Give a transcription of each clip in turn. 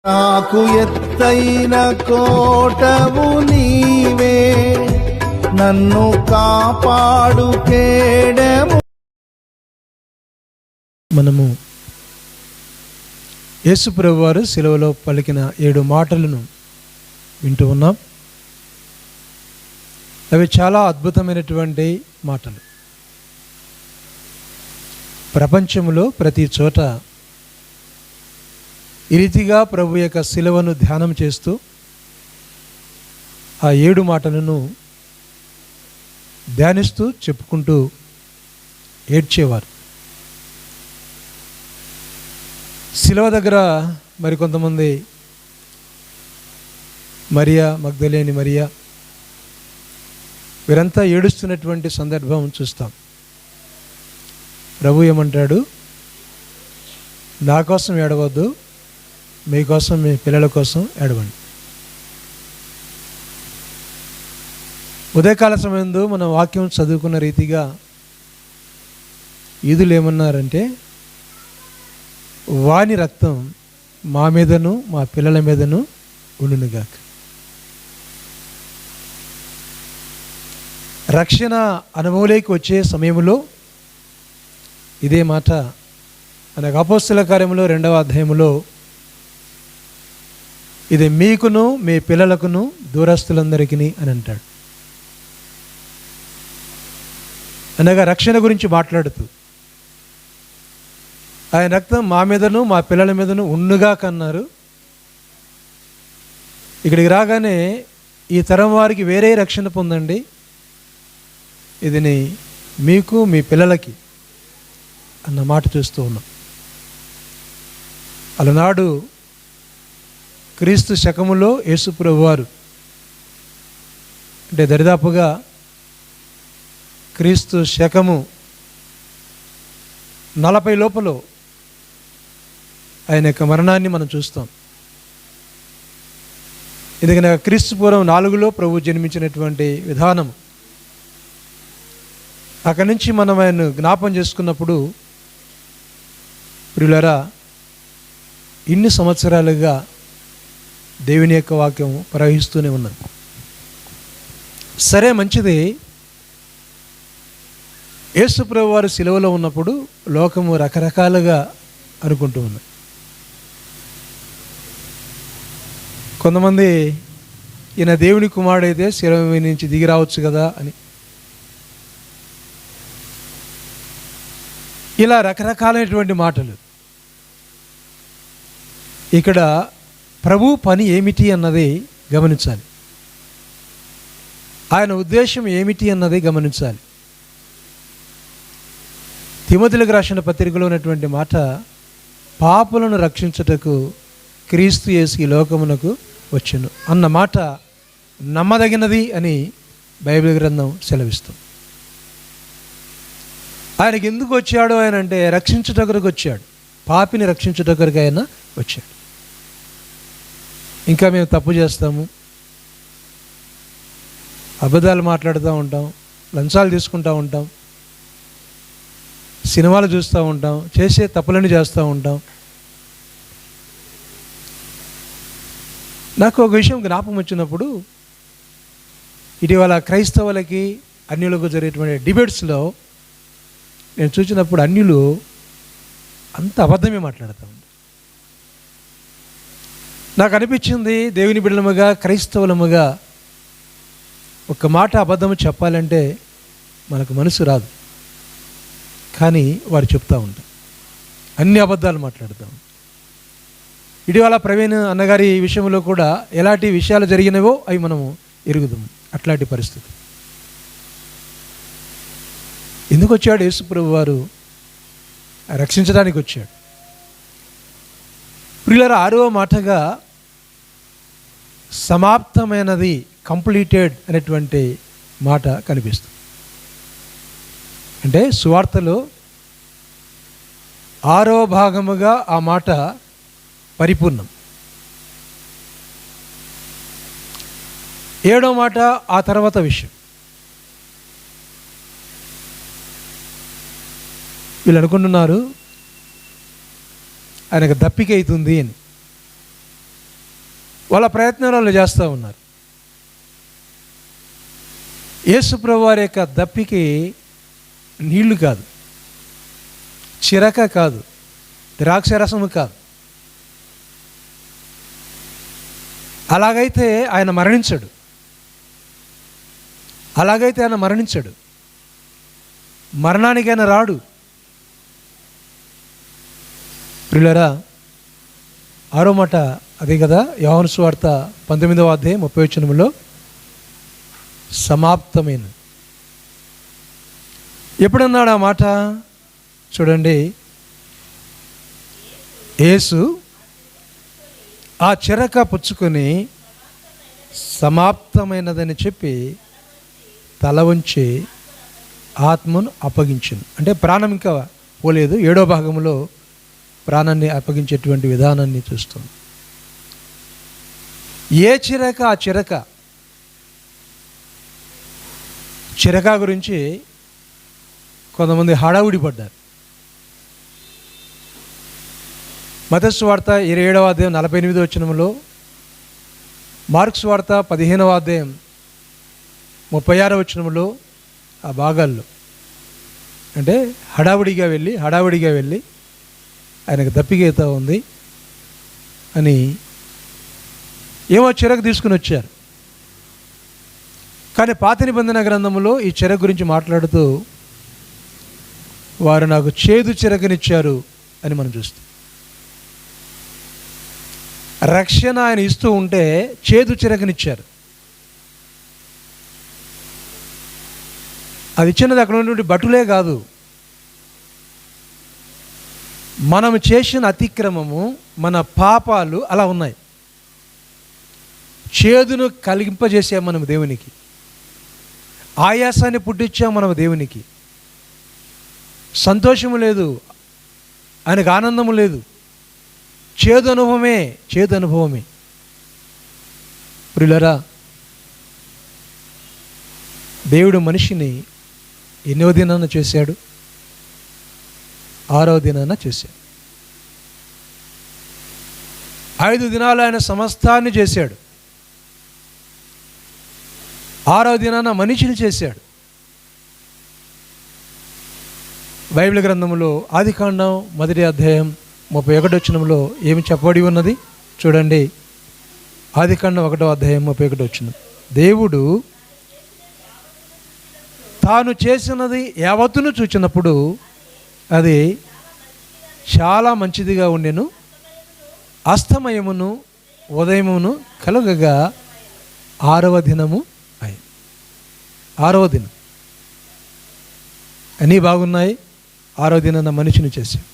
నాకు ఎత్తైన కోటవు నీవే, నన్ను కాపాడు కేడము. మనము యేసు ప్రభువారు శిలువలో పలికిన 7 మాటలను వింటూ ఉన్నాం. అవి చాలా అద్భుతమైనటువంటి మాటలు. ప్రపంచంలో ప్రతి చోట ఈ రీతిగా ప్రభు యొక్క శిలువను ధ్యానం చేస్తూ ఆ 7 మాటలను ధ్యానిస్తూ చెప్పుకుంటూ ఏడ్చేవారు. శిలువ దగ్గర మరికొంతమంది మరియా, మగ్దలేని మరియా, వీరంతా ఏడుస్తున్నటువంటి సందర్భం చూస్తాం. ప్రభు ఏమంటాడు, నా కోసం ఏడవద్దు, మీకోసం, మీ పిల్లల కోసం ఏడవండి. ఉదయకాల సమయంలో మనం వాక్యం చదువుకున్న రీతిగా యూదులు ఏమన్నారంటే, వాని రక్తం మా మీదను మా పిల్లల మీదను ఉండునుగాక. రక్షణ అనుభవంలోకి వచ్చే సమయంలో ఇదే మాట మనకు అపోస్తల కార్యములో 2వ అధ్యాయములో, ఇది మీకును మీ పిల్లలకును దూరస్తులందరికీ అని అంటాడు. అనగా రక్షణ గురించి మాట్లాడుతూ, ఆయన రక్తం మా మీదను మా పిల్లల మీదను ఉండుగా కన్నారు. ఇక్కడికి రాగానే ఈ తరం వారికి వేరే రక్షణ పొందండి, ఇది మీకు మీ పిల్లలకి అన్న మాట చూస్తూ ఉన్నాం. అలనాడు క్రీస్తు శకములో యేసు ప్రభువారు, అంటే దరిదాపుగా క్రీస్తు శకము 40 లోపల ఆయన యొక్క మరణాన్ని మనం చూస్తాం. ఎందుకనగా క్రీస్తు పూర్వం 4లో ప్రభు జన్మించినటువంటి విధానం. అక్కడి నుంచి మనం ఆయన జ్ఞాపం చేసుకున్నప్పుడు, ప్రియులారా, ఇన్ని సంవత్సరాలుగా దేవుని యొక్క వాక్యం ప్రవహిస్తూనే ఉన్నది. సరే, మంచిది. యేసు ప్రభు వారు సిలువలో ఉన్నప్పుడు లోకము రకరకాలుగా అనుకుంటూ ఉంది. కొంతమంది ఈయన దేవుని కుమారుడైతే శిలువ మీద నుంచి దిగి రావచ్చు కదా అని, ఇలా రకరకాలైనటువంటి మాటలు. ఇక్కడ ప్రభు పని ఏమిటి అన్నది గమనించాలి, ఆయన ఉద్దేశం ఏమిటి అన్నది గమనించాలి. తిమోతిలకు రాసిన పత్రికలో ఉన్నటువంటి మాట, పాపులను రక్షించుటకు క్రీస్తు యేసు ఈ లోకమునకు వచ్చెను అన్న మాట నమ్మదగినది అని బైబిల్ గ్రంథం సెలవిస్తాం. ఆయనకి ఎందుకు వచ్చాడు ఆయన అంటే, రక్షించుటకు వచ్చాడు. పాపిని రక్షించుటకు ఆయన వచ్చాడు. ఇంకా మేము తప్పు చేస్తాము, అబద్ధాలు మాట్లాడుతూ ఉంటాం, లంచాలు తీసుకుంటూ ఉంటాం, సినిమాలు చూస్తూ ఉంటాం, చేసే తప్పులని చేస్తూ ఉంటాం. నాకు ఒక విషయం జ్ఞాపకం వచ్చినప్పుడు, ఇటీవల క్రైస్తవులకి అన్యులకు జరిగేటువంటి డిబేట్స్లో నేను చూసినప్పుడు అన్యులు అంత అబద్ధమే మాట్లాడుతూ ఉంటారు. నాకు అనిపించింది, దేవుని బిడ్డలముగా, క్రైస్తవులముగా ఒక మాట అబద్ధము చెప్పాలంటే మనకు మనసు రాదు. కానీ వారు చెప్తూ ఉంటారు, అన్ని అబద్ధాలు మాట్లాడుతూ ఉంటారు. ఇటీవల ప్రవీణ్ అన్నగారి విషయంలో కూడా ఎలాంటి విషయాలు జరిగినవో అవి మనము ఎరుగుదాము. అట్లాంటి పరిస్థితి. ఎందుకు వచ్చాడు యేసు ప్రభు వారు? రక్షించడానికి వచ్చాడు. ప్రియులారా, 6వ మాటగా సమాప్తమైనది, కంప్లీటెడ్ అనేటువంటి మాట కనిపిస్తుంది. అంటే సువార్తలో 6వ భాగముగా ఆ మాట పరిపూర్ణం. 7వ మాట ఆ తర్వాత విషయం. వీళ్ళు అనుకుంటున్నారు ఆయనకు దప్పిక అవుతుంది అని. వాళ్ళ ప్రయత్నాలు వాళ్ళు చేస్తూ ఉన్నారు. యేసుప్రభు వారి యొక్క దప్పికి నీళ్లు కాదు, చిరక కాదు, ద్రాక్షరసము కాదు. అలాగైతే ఆయన మరణించడు. మరణానికైనా రాడు. ప్రియులారా, 6వ మాట అదే కదా, యోహాను సువార్త 19వ అధ్యాయం 30వ వచనంలో సమాప్తమైన. ఎప్పుడన్నాడు ఆ మాట? చూడండి, యేసు ఆ చెరక పుచ్చుకొని సమాప్తమైనదని చెప్పి తల వంచి ఆత్మను అప్పగించింది. అంటే ప్రాణం ఇంకా పోలేదు. 7వ భాగంలో ప్రాణాన్ని అప్పగించేటువంటి విధానాన్ని చూస్తాం. ఏ చిరక? ఆ చిరక గురించి కొంతమంది హడావుడి పడ్డారు. మత్తయి సువార్త 27వ అధ్యాయం 48వ వచనంలో, మార్కు సువార్త 15వ అధ్యాయం 36వ వచనంలో ఆ భాగాల్లో అంటే హడావుడిగా వెళ్ళి ఆయనకు దప్పిగేత ఉంది అని ఏమో చెరకు తీసుకుని వచ్చారు. కానీ పాత నిబంధన గ్రంథంలో ఈ చెరకు గురించి మాట్లాడుతూ వారు నాకు చేదు చెరకనిచ్చారు అని మనం చూస్తాం. రక్షణ ఆయన ఇస్తూ ఉంటే చేదు చెరకనిచ్చారు. అది ఇచ్చినది అక్కడ ఉన్నటువంటి భటులే కాదు, మనం చేసిన అతిక్రమము, మన పాపాలు అలా ఉన్నాయి. చేదును కలిగింపజేసాం మనం దేవునికి, ఆయాసాన్ని పుట్టించాం మనం దేవునికి. సంతోషము లేదు, ఆయనకు ఆనందము లేదు, చేదు అనుభవమే. ప్రియులారా, దేవుడు మనిషిని ఎన్నో దినాన చేశాడు? 6వ దినాన చేశాడు. 5 దినాలు ఆయన సమస్తాన్ని చేశాడు. 6వ దినాన మనిషిని చేశాడు. బైబిల్ గ్రంథంలో ఆదికాండం 1వ అధ్యాయం 31వ వచనంలో ఏమి చెప్పబడి ఉన్నది చూడండి. ఆదికాండం 1వ అధ్యాయం 31వ వచనం, దేవుడు తాను చేసినది యావత్తును చూచినప్పుడు అది చాలా మంచిదిగా ఉండెను. అస్తమయమును ఉదయమును కలుగగా 6వ దినము అయింది. 6వ దినం అన్నీ బాగున్నాయి. 6వ దినాన మనిషిని చేశాడు.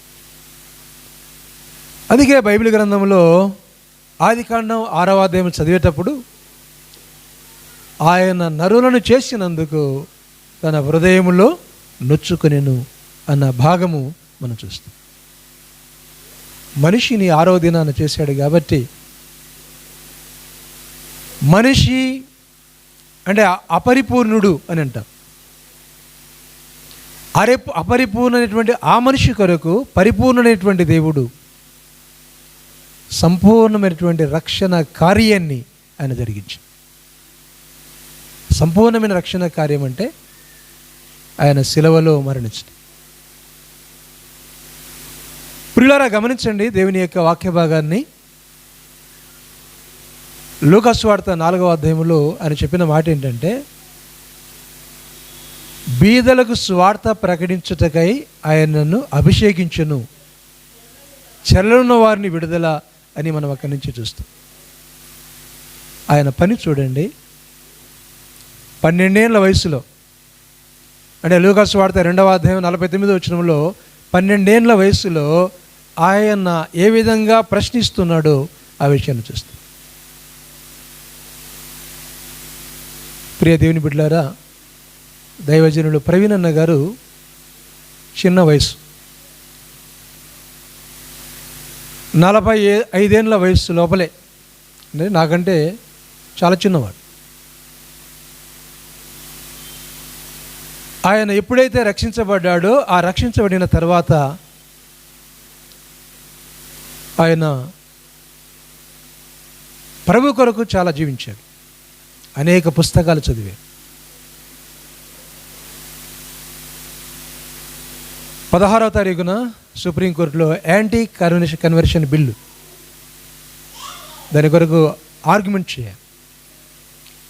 అందుకే బైబిల్ గ్రంథంలో ఆదికాండం 6వ అధ్యాయం చదివేటప్పుడు ఆయన నరులను చేసినందుకు తన హృదయములో నొచ్చుకొనెను అన్న భాగము మనం చూస్తాం. మనిషిని 6వ దినాన చేశాడు కాబట్టి, మనిషి అంటే అపరిపూర్ణుడు అని అంటాం. అపరిపూర్ణమైనటువంటి ఆ మనిషి కొరకు పరిపూర్ణమైనటువంటి దేవుడు సంపూర్ణమైనటువంటి రక్షణ కార్యాన్ని ఆయన జరిగించాడు. సంపూర్ణమైన రక్షణ కార్యం అంటే ఆయన శిలువలో మరణించడం. ప్రియులారా, గమనించండి దేవుని యొక్క వాక్య భాగాన్ని. లూకా సువార్త 4వ అధ్యాయంలో ఆయన చెప్పిన మాట ఏంటంటే, బీదలకు సువార్త ప్రకటించుటకై ఆయనను అభిషేకించును, చెరలున్న వారిని విడుదల అని మనం అక్కడి నుంచి చూస్తాం. ఆయన పని చూడండి. 12 ఏళ్ల వయసులో, అంటే లూకా సువార్త 2వ అధ్యాయం 49వ వచనంలో 12 ఏళ్ల వయసులో ఆయన ఏ విధంగా ప్రశ్నిస్తున్నాడో ఆ విషయాన్ని చూస్తాం. ప్రియ దేవుని బిడ్డలారా, దైవజనులు ప్రవీణ్ అన్న గారు చిన్న వయసు, 45 ఏళ్ల వయసు లోపలే, అంటే నాకంటే చాలా చిన్నవాడు. ఆయన ఎప్పుడైతే రక్షించబడ్డాడో ఆ రక్షించబడిన తర్వాత ఆయన ప్రభు కొరకు చాలా జీవించాడు, అనేక పుస్తకాలు చదివాడు. 16వ తారీఖున సుప్రీంకోర్టులో యాంటీ కన్వర్షన్ బిల్లు, దాని కొరకు ఆర్గ్యుమెంట్ చేయాలి.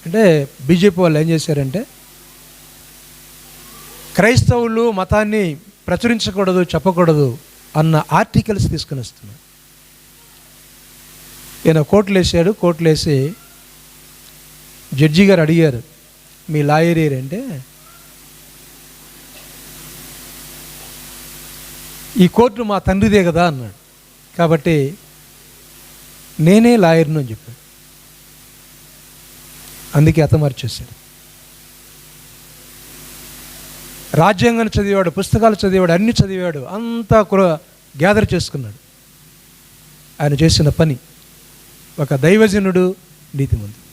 అంటే బీజేపీ వాళ్ళు ఏం చేశారంటే, క్రైస్తవులు మతాన్ని ప్రచురించకూడదు, చెప్పకూడదు అన్న ఆర్టికల్స్ తీసుకుని వస్తున్నారు. ఈయన కోర్టులు వేసాడు. కోర్టులు వేసి జడ్జి గారు అడిగారు, మీ లాయర్ అంటే, ఈ కోర్టు మా తండ్రిదే కదా అన్నాడు. కాబట్టి నేనే లాయర్ను అని చెప్పాడు. అందుకే హతమార్చేశాడు. రాజ్యాంగాన్ని చదివాడు, పుస్తకాలు చదివాడు, అన్ని చదివాడు, అంతా గ్యాదర్ చేసుకున్నాడు. ఆయన చేసిన పని ఒక దైవజనుడు, నీతిమంతుడు.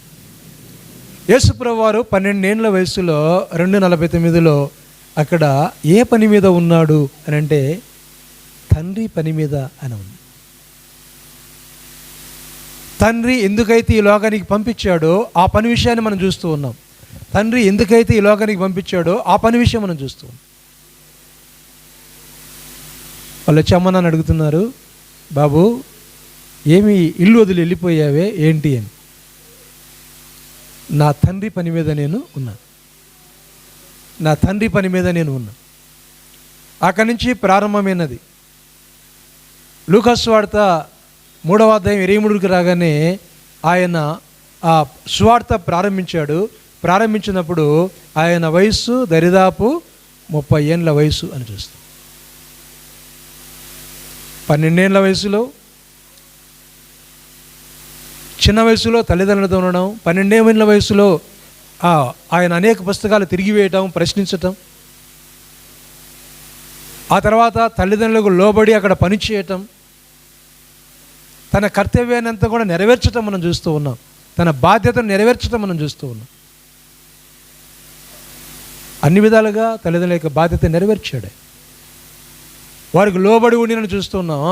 యేసుప్రభువు వారు 12 ఏళ్ల వయసులో 2:49 అక్కడ ఏ పని మీద ఉన్నాడు అని అంటే, తండ్రి పని మీద అని ఉంది. తండ్రి ఎందుకైతే ఈ లోకానికి పంపించాడో ఆ పని విషయాన్ని మనం చూస్తూ ఉన్నాం. తండ్రి ఎందుకైతే ఈ లోకానికి పంపించాడో ఆ పని విషయం మనం చూస్తూ ఉన్నాం. వాళ్ళు వచ్చి అమ్మ నాన్న అడుగుతున్నారు, బాబు ఏమి ఇల్లు వదిలి వెళ్ళిపోయావే ఏంటి అని. నా తండ్రి పని మీద నేను ఉన్నాను, నా తండ్రి పని మీద నేను ఉన్నా. అక్కడి నుంచి ప్రారంభమైనది. లూకా సువార్త 3వ అధ్యాయం 23కి రాగానే ఆయన ఆ సువార్త ప్రారంభించాడు. ప్రారంభించినప్పుడు ఆయన వయస్సు దరిదాపు 30 ఏళ్ళ వయసు అని చూస్తాం. 12 ఏళ్ళ వయసులో, చిన్న వయసులో తల్లిదండ్రులతో ఉండడం, 12 ఏళ్ళ వయసులో ఆయన అనేక పుస్తకాలు తిరిగివేయటం, ప్రశ్నించటం, ఆ తర్వాత తల్లిదండ్రులకు లోబడి అక్కడ పనిచేయటం, తన కర్తవ్యాన్ని అంతా కూడా నెరవేర్చడం మనం చూస్తూ ఉన్నాం. తన బాధ్యతను నెరవేర్చడం మనం చూస్తూ ఉన్నాం. అన్ని విధాలుగా తల్లిదండ్రుల యొక్క బాధ్యత నెరవేర్చాడు. వారికి లోబడి ఉండి చూస్తున్నాం.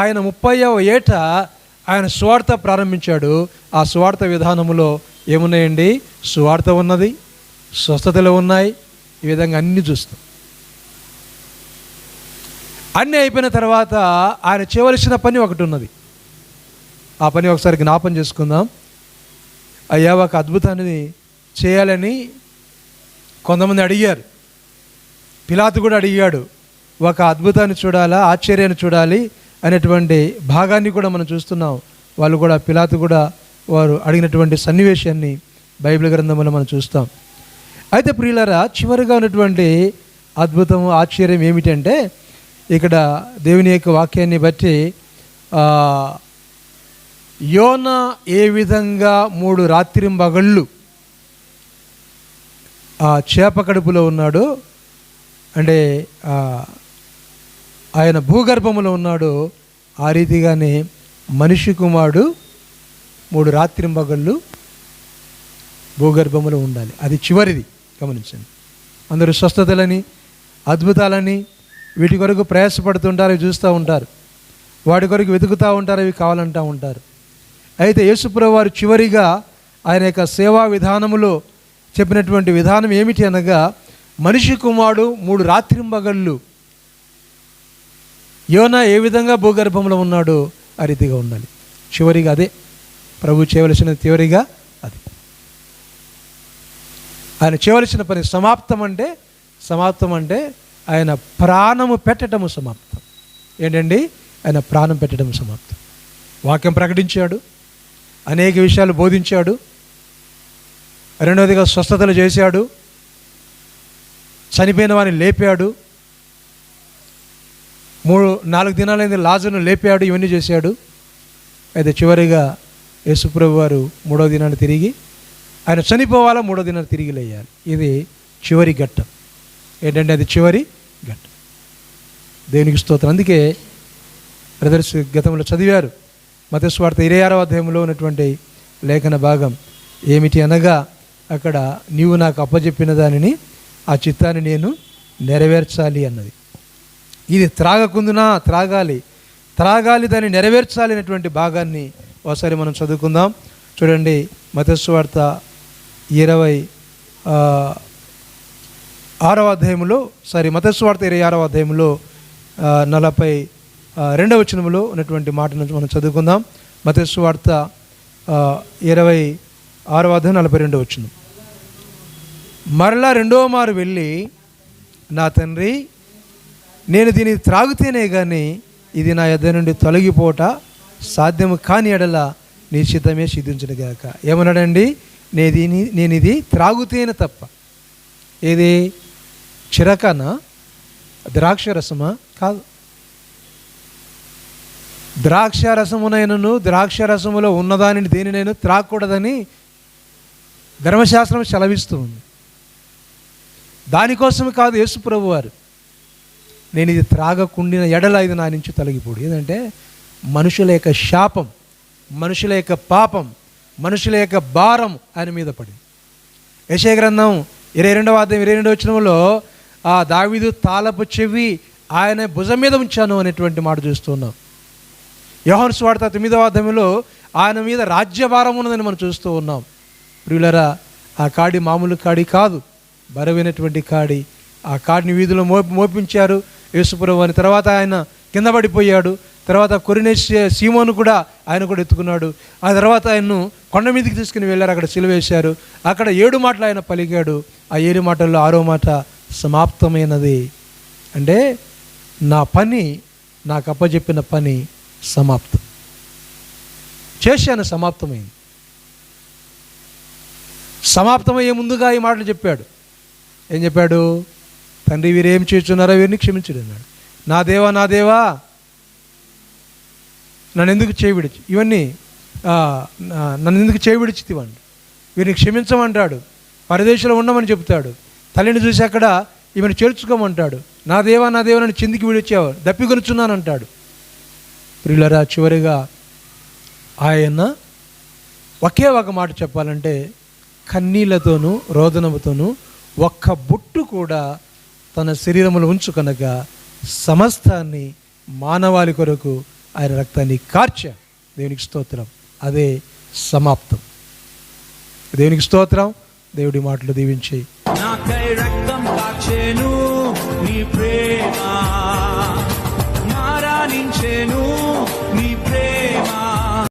ఆయన 30వ ఏట ఆయన సువార్త ప్రారంభించాడు. ఆ సువార్త విధానములో ఏమున్నాయండి? సువార్త ఉన్నది, స్వస్థతలు ఉన్నాయి, ఈ విధంగా అన్నీ చూస్తాం. అన్నీ అయిపోయిన తర్వాత ఆయన చేయవలసిన పని ఒకటి ఉన్నది. ఆ పని ఒకసారి జ్ఞాపం చేసుకుందాం. అయ్యా, ఒక అద్భుతాన్ని చేయాలని కొంతమంది అడిగారు. పిలాతు కూడా అడిగాడు, ఒక అద్భుతాన్ని చూడాలా, ఆశ్చర్యాన్ని చూడాలి అనేటువంటి భాగాన్ని కూడా మనం చూస్తున్నాం. వాళ్ళు కూడా, పిలాతు కూడా వారు అడిగినటువంటి సన్నివేశాన్ని బైబిల్ గ్రంథంలో మనం చూస్తాం. అయితే ప్రియులారా, చివరిగా ఉన్నటువంటి అద్భుతం, ఆశ్చర్యం ఏమిటంటే, ఇక్కడ దేవుని యొక్క వాక్యాన్ని బట్టి యోనా ఏ విధంగా 3 రాత్రింబగళ్ళు ఆ చేప కడుపులో ఉన్నాడు, అంటే ఆయన భూగర్భములో ఉన్నాడు, ఆ రీతిగానే మనిషి కుమారుడు 3 రాత్రింబగళ్ళు భూగర్భములో ఉండాలి. అది చివరిది. గమనించండి. అందరూ స్వస్థతలని, అద్భుతాలని వీటి కొరకు ప్రయాసపడుతుంటారు, చూస్తూ ఉంటారు, వాటి కొరకు వెతుకుతూ ఉంటారు, అవి కావాలంటూ ఉంటారు. అయితే యేసుప్రభువు వారు చివరిగా ఆయన యొక్క సేవా విధానములో చెప్పినటువంటి విధానం ఏమిటి అనగా, మనిషి కుమారుడు 3 రాత్రింబగళ్ళు యోనా ఏ విధంగా భూగర్భంలో ఉన్నాడో ఆ రీతిగా ఉండాలి. చివరిగా అదే ప్రభు చేయవలసిన, చివరిగా అది ఆయన చేయవలసిన పని. సమాప్తం అంటే ఆయన ప్రాణము పెట్టడము సమాప్తం. ఏంటండి? ఆయన ప్రాణం పెట్టడం సమాప్తం. వాక్యం ప్రకటించాడు, అనేక విషయాలు బోధించాడు, రెండవదిగా స్వస్థతలు చేశాడు, చనిపోయిన వారిని లేపాడు, 3-4 దినాలైంది లాజరును లేపాడు, ఇవన్నీ చేశాడు. అయితే చివరిగా యేసుప్రభు వారు 3వ దినాన్ని తిరిగి, ఆయన చనిపోవాలా, 3వ దినాన్ని తిరిగి లేయాలి. ఇది చివరి ఘట్టం. ఏంటంటే అది చివరి ఘట్టం. దేవునికి స్తోత్రం. అందుకే బ్రదర్స్ గతంలో చదివారు మత్తయి సువార్త 26వ అధ్యాయంలో ఉన్నటువంటి లేఖన భాగం ఏమిటి అనగా, అక్కడ నీవు నాకు అప్పచెప్పిన దానిని, ఆ చిత్తాన్ని నేను నెరవేర్చాలి అన్నది. ఇది త్రాగకుందునా త్రాగాలి, దాన్ని నెరవేర్చాలి అనేటువంటి భాగాన్ని ఒకసారి మనం చదువుకుందాం. చూడండి, మత్తయి సువార్త 26వ అధ్యాయంలో మత్తయి సువార్త 26వ అధ్యాయంలో 42వ వచనంలో ఉన్నటువంటి మాటను మనం చదువుకుందాం. మత్తయి సువార్త 26వ అధ్యాయం 42వ వచనం. మరలా రెండవ మారు వెళ్ళి, నా తండ్రి, నేను దీన్ని త్రాగుతేనే కానీ ఇది నా యొద్ద నుండి తొలగిపోట సాధ్యము కాని ఎడల నీ చిత్తమే సిద్ధించునుగాక. ఏమన్నాడండి? నేను ఇది త్రాగుతేనే తప్ప. ఏది? చిరకనా? ద్రాక్ష రసమా? కాదు. ద్రాక్ష రసమునైనను ద్రాక్ష రసములో ఉన్నదానిని దేనినైనా త్రాగకూడదని ధర్మశాస్త్రం సెలవిస్తూ ఉంది. దానికోసం కాదు యేసు ప్రభు వారు, నేను ఇది త్రాగకుండిన ఎడల ఇది నా నుంచి తొలగిపోడు. ఏంటంటే మనుషుల యొక్క శాపం, మనుషుల యొక్క పాపం, మనుషుల యొక్క భారం ఆయన మీద పడింది. యెషయా గ్రంథం 22వ అధ్యాయం 22వ వచనంలో ఆ దావీదు తాళపు చెవి ఆయన భుజం మీద ఉంచాను అనేటువంటి మాట చూస్తున్నాం. యోహాను సువార్త 9వ అధ్యాయంలో ఆయన మీద రాజ్యభారం ఉన్నదని మనం చూస్తూ ఉన్నాం. ప్రియులరా, ఆ కాడి మామూలు కాడి కాదు, బరువైనటువంటి కాడి. ఆ కాడిని వీధిలో మోపించారు యేసుప్రభు అని. తర్వాత ఆయన కింద పడిపోయాడు. తర్వాత కొరినే సీమోను కూడా ఆయన కూడా ఎత్తుకున్నాడు. ఆ తర్వాత ఆయన్ను కొండ మీదకి తీసుకుని వెళ్ళారు. అక్కడ సిలువేశారు. అక్కడ 7 మాటలు ఆయన పలికాడు. ఆ 7 మాటల్లో 6వ మాట సమాప్తమైనది. అంటే నా పని, నాకు అప్పచెప్పిన పని సమాప్తం చేశాను, సమాప్తమైంది. సమాప్తమయ్యే ముందుగా ఈ మాటలు చెప్పాడు. ఏం చెప్పాడు? తండ్రి, వీరేం చేస్తున్నారో వీరిని క్షమించుడు అన్నాడు. నా దేవా, నా దేవా, నన్ను ఎందుకు చేయవిడిచి నన్ను ఎందుకు చేయవిడిచితివండి, వీరిని క్షమించమంటాడు. పరదేశంలో ఉండమని చెప్తాడు. తల్లిని చూసి అక్కడ ఈమెను చేర్చుకోమంటాడు. నా దేవా, నా దేవా, నన్ను చిందికి విడిచావు, దప్పికొనుచున్నానంటాడు. ప్రియులరా, చివరిగా ఆయన ఒకే ఒక మాట చెప్పాలంటే, కన్నీళ్లతోనూ రోదనముతోనూ ఒక్క బొట్టు కూడా తన శరీరములో ఉంచుకొనగా సమస్తాన్ని మానవాళి కొరకు ఆయన రక్తాన్ని కార్చాడు. దేవునికి స్తోత్రం. అదే సమాప్తం. దేవునికి స్తోత్రం. దేవుడి మాటలు దీవించి నాకై రక్తం కాచెను నీ ప్రేమ